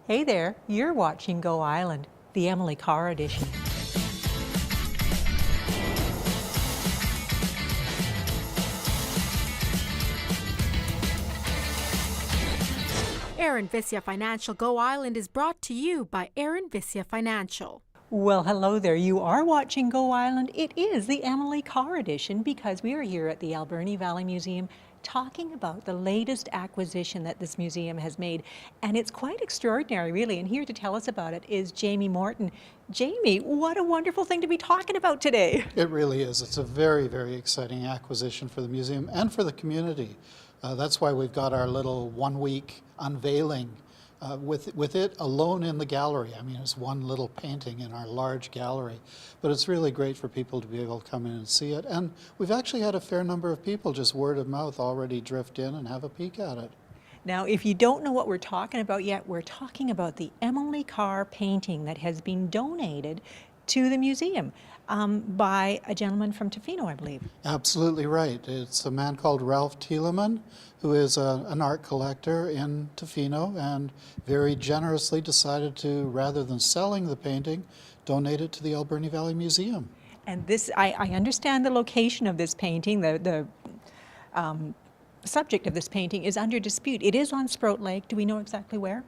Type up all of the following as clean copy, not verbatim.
Hey there, you're watching Go Island, the Emily Carr edition. Aaron Vissia Financial Go Island is brought to you by Aaron Vissia Financial. Well, hello there. You are watching Go Island. It is the Emily Carr edition because we are here at the Alberni Valley Museum talking about the latest acquisition that this museum has made. And it's quite extraordinary, really. And here to tell us about it is Jamie Morton. Jamie, what a wonderful thing to be talking about today. It really is. It's a very, very exciting acquisition for the museum and for the community. That's why we've got our little one-week unveiling with it alone in the gallery. I mean, it's one little painting in our large gallery, but it's really great for people to be able to come in and see it. And we've actually had a fair number of people, just word of mouth, already drift in and have a peek at it. Now, if you don't know what we're talking about yet, we're talking about the Emily Carr painting that has been donated to the museum by a gentleman from Tofino, I believe. Absolutely right. It's a man called Ralph Thielemann, who is an art collector in Tofino and very generously decided to, rather than selling the painting, donate it to the Alberni Valley Museum. And this, I understand the location of this painting, the subject of this painting is under dispute. It is on Sprout Lake. Do we know exactly where?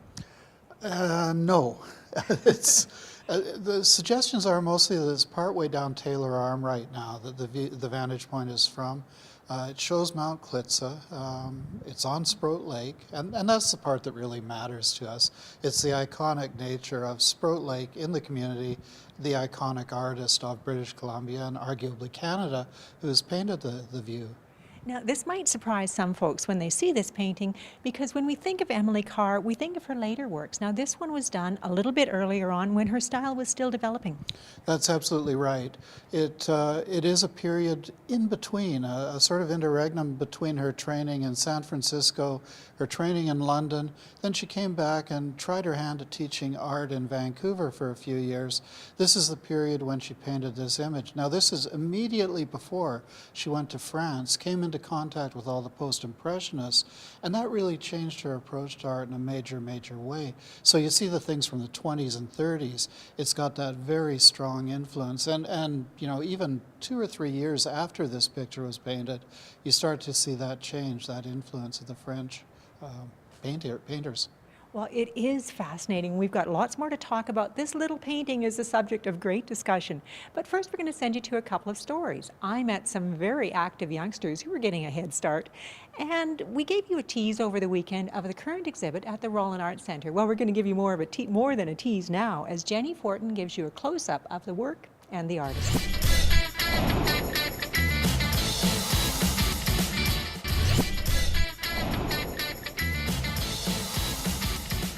No. The suggestions are mostly that it's partway down Taylor Arm right now, that the vantage point is from. It shows Mount Klitza. It's on Sprout Lake, and that's the part that really matters to us. It's the iconic nature of Sprout Lake in the community, the iconic artist of British Columbia and arguably Canada who has painted the view. Now, this might surprise some folks when they see this painting, because when we think of Emily Carr, we think of her later works. Now, this one was done a little bit earlier on when her style was still developing. That's absolutely right. It is a period in between, a sort of interregnum between her training in San Francisco, her training in London. Then she came back and tried her hand at teaching art in Vancouver for a few years. This is the period when she painted this image. Now, this is immediately before she went to France, came into contact with all the post-impressionists, and that really changed her approach to art in a major way. So you see the things from the 20s and 30s, it's got that very strong influence, and you know, even 2 or 3 years after this picture was painted, you start to see that change, that influence of the French painters. Well, it is fascinating. We've got lots more to talk about. This little painting is the subject of great discussion. But first, we're going to send you to a couple of stories. I met some very active youngsters who were getting a head start, and we gave you a tease over the weekend of the current exhibit at the Rollin Arts Centre. Well, we're going to give you more than a tease now, as Jenny Fortin gives you a close-up of the work and the artist.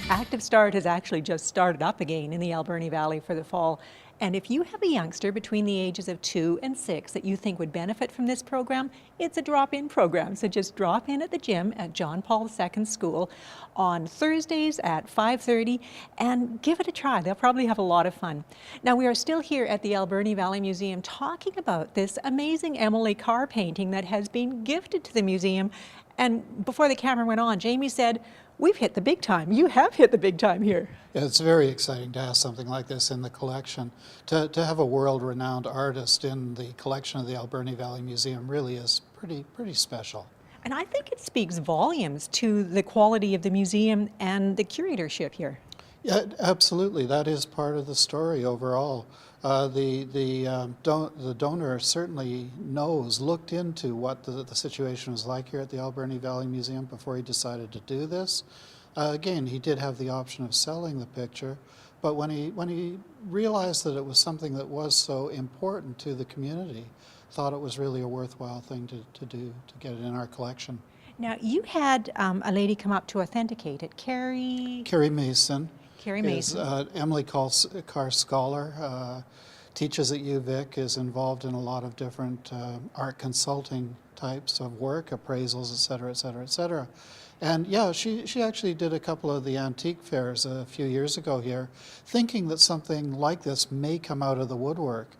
Active Start has actually just started up again in the Alberni Valley for the fall. And if you have a youngster between the ages of 2 and 6 that you think would benefit from this program, it's a drop-in program. So just drop in at the gym at John Paul II School on Thursdays at 5:30 and give it a try. They'll probably have a lot of fun. Now, we are still here at the Alberni Valley Museum talking about this amazing Emily Carr painting that has been gifted to the museum. And before the camera went on, Jamie said, "We've hit the big time." You have hit the big time here. Yeah, it's very exciting to have something like this in the collection. To have a world-renowned artist in the collection of the Alberni Valley Museum really is pretty special. And I think it speaks volumes to the quality of the museum and the curatorship here. Yeah, absolutely. That is part of the story overall. The donor certainly looked into what the situation was like here at the Alberni Valley Museum before he decided to do this. Again, he did have the option of selling the picture, but when he realized that it was something that was so important to the community, thought it was really a worthwhile thing to do, to get it in our collection. Now, you had a lady come up to authenticate it, Carrie Mason. Carrie Mason. Is Emily Carr scholar, teaches at UVic, is involved in a lot of different art consulting types of work, appraisals, et cetera, et cetera, et cetera. And yeah, she actually did a couple of the antique fairs a few years ago here, thinking that something like this may come out of the woodwork.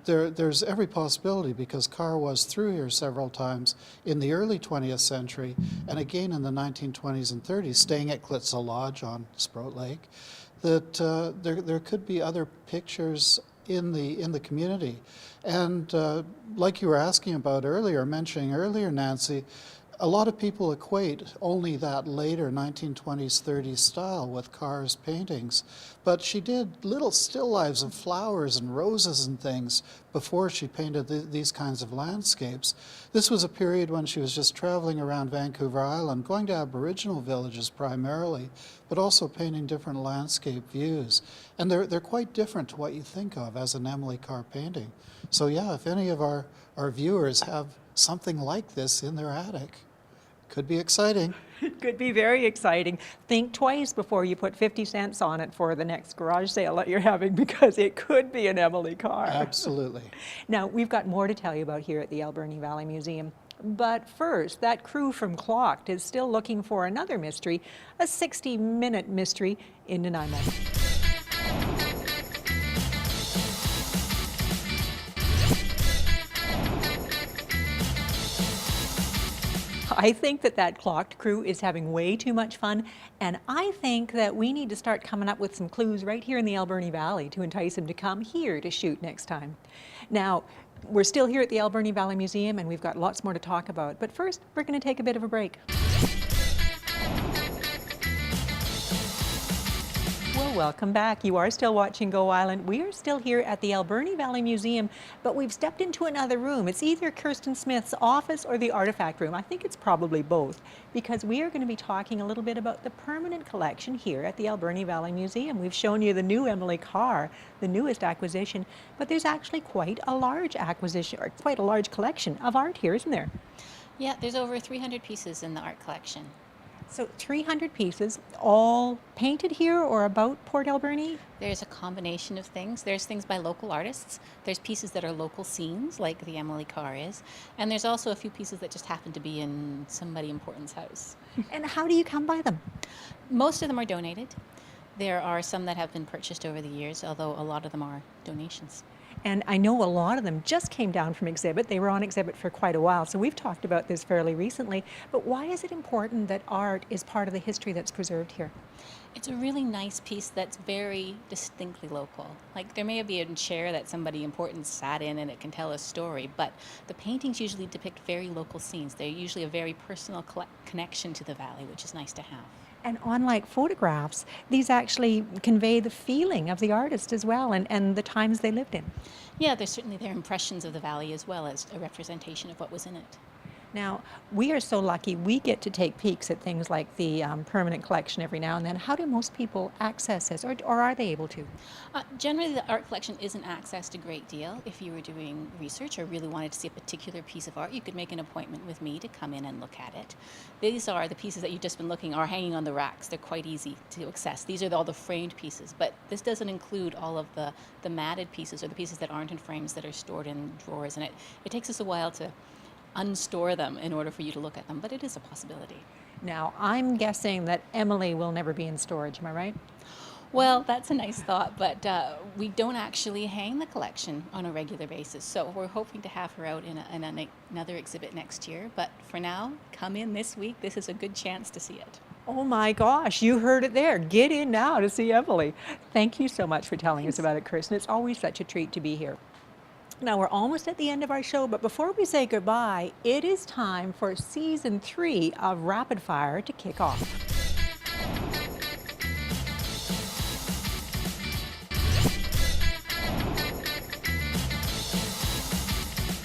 There's every possibility because Carr was through here several times in the early 20th century and again in the 1920s and 30s, staying at Klitzel Lodge on Sprout Lake, that there could be other pictures in the community. And like you were asking about earlier, mentioning earlier, Nancy, a lot of people equate only that later 1920s, 30s style with Carr's paintings, but she did little still lives of flowers and roses and things before she painted these kinds of landscapes. This was a period when she was just traveling around Vancouver Island, going to Aboriginal villages primarily, but also painting different landscape views. And they're quite different to what you think of as an Emily Carr painting. So yeah, if any of our viewers have something like this in their attic, could be exciting. Could be very exciting. Think twice before you put 50 cents on it for the next garage sale that you're having, because it could be an Emily Carr. Absolutely. Now, we've got more to tell you about here at the Alberni Valley Museum. But first, that crew from Clocked is still looking for another mystery, a 60-minute mystery in Nanaimo. I think that Clocked crew is having way too much fun, and I think that we need to start coming up with some clues right here in the Alberni Valley to entice them to come here to shoot next time. Now, we're still here at the Alberni Valley Museum, and we've got lots more to talk about, but first we're going to take a bit of a break. Well, welcome back. You are still watching Go Island. We are still here at the Alberni Valley Museum, but we've stepped into another room. It's either Kirsten Smith's office or the artifact room. I think it's probably both, because we are going to be talking a little bit about the permanent collection here at the Alberni Valley Museum. We've shown you the new Emily Carr, the newest acquisition, but there's actually quite a large acquisition, or quite a large collection of art here, isn't there? Yeah, there's over 300 pieces in the art collection. So 300 pieces, all painted here or about Port Alberni? There's a combination of things. There's things by local artists. There's pieces that are local scenes, like the Emily Carr is. And there's also a few pieces that just happen to be in somebody important's house. And how do you come by them? Most of them are donated. There are some that have been purchased over the years, although a lot of them are donations. And I know a lot of them just came down from exhibit. They were on exhibit for quite a while, so we've talked about this fairly recently. But why is it important that art is part of the history that's preserved here? It's a really nice piece that's very distinctly local. Like, there may be a chair that somebody important sat in and it can tell a story, but the paintings usually depict very local scenes. They're usually a very personal connection to the valley, which is nice to have. And unlike photographs, these actually convey the feeling of the artist as well, and the times they lived in. Yeah, there's certainly their impressions of the valley as well as a representation of what was in it. Now, we are so lucky we get to take peeks at things like the permanent collection every now and then. How do most people access this, or are they able to? Generally, the art collection isn't accessed a great deal. If you were doing research or really wanted to see a particular piece of art, you could make an appointment with me to come in and look at it. These are the pieces that you've just been looking are hanging on the racks. They're quite easy to access. These are all the framed pieces, but this doesn't include all of the matted pieces or the pieces that aren't in frames that are stored in drawers, and it takes us a while to unstore them in order for you to look at them, but it is a possibility. Now, I'm guessing that Emily will never be in storage, am I right? Well, that's a nice thought, but we don't actually hang the collection on a regular basis, so we're hoping to have her out in another exhibit next year, but for now, come in this week. This is a good chance to see it. Oh my gosh, you heard it there. Get in now to see Emily. Thank you so much for telling us about it, Kirsten. It's always such a treat to be here. Now, we're almost at the end of our show, but before we say goodbye, it is time for Season 3 of Rapid Fire to kick off.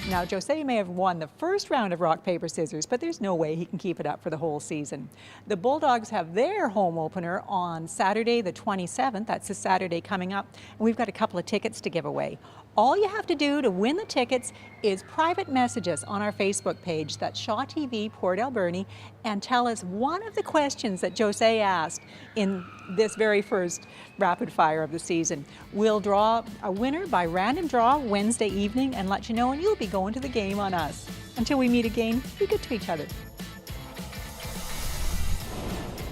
Now, Jose may have won the first round of rock, paper, scissors, but there's no way he can keep it up for the whole season. The Bulldogs have their home opener on Saturday the 27th. That's the Saturday coming up. And we've got a couple of tickets to give away. All you have to do to win the tickets is private message us on our Facebook page, that's Shaw TV Port Alberni, and tell us one of the questions that Jose asked in this very first rapid fire of the season. We'll draw a winner by random draw Wednesday evening and let you know, and you'll be going to the game on us. Until we meet again, be good to each other.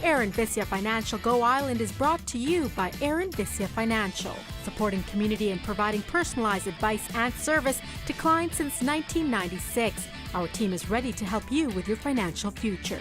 Aaron Vissia Financial Go Island is brought to you by Aaron Vissia Financial, supporting community and providing personalized advice and service to clients since 1996. Our team is ready to help you with your financial future.